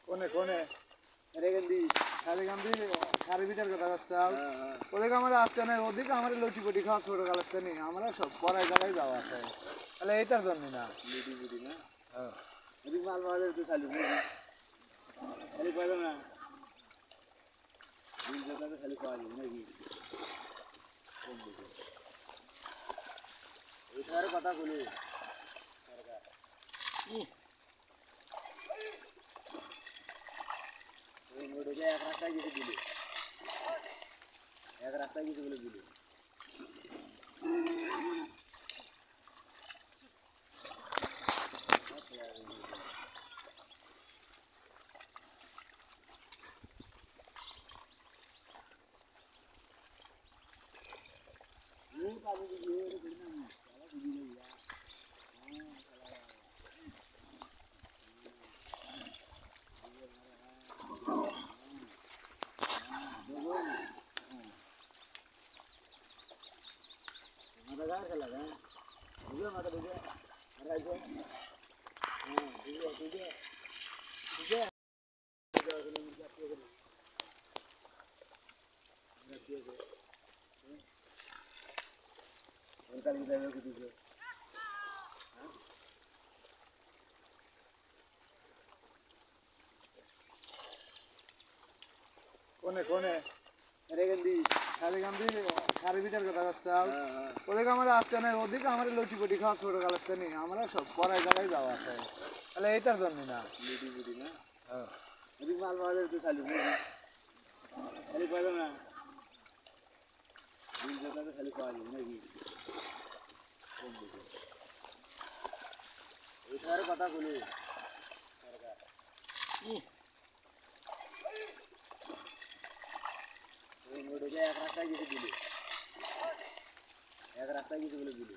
কোনে কোনে রেগেন্দি সারে গান্ধী সারে বিটার কথা করছে ওদিকে আমার আসতে নাই ওদিকে আমার লুচি পুটি খাওয়া ছোট কালাচ্ছে নি আমরা সব পড়ায় জায়গায় যাওয়া আছে তাহলে এইটার জন্য না লুচি পুটি না ওদিকে মাল মাল তো চালু খালি পাইল না খালি পাওয়া যাবে নাকি এইটার কথা বলি এক রাস্তায় গেছে দিলে এক রাস্তায় গেছে বলে দিলে কোনে কোনে রেগেন্দি সারে গান্ধী সারে বিটার কথা করছে ওদিকে আমার আসতে নাই ওদিকে আমার লুচি পুটি খাওয়া ছোট কালাচ্ছে নি আমরা সব পড়ায় জায়গায় যাওয়া আছে তাহলে এইটার জন্য না লুচি পুটি না ওদিকে মাল মাল তো চালু খালি পাইল না খালি পাওয়া যাবে নাকি এইটার কথা বলি এক রাস্তায় গেছে দিলে এক রাস্তায় গেছে বলে দিলে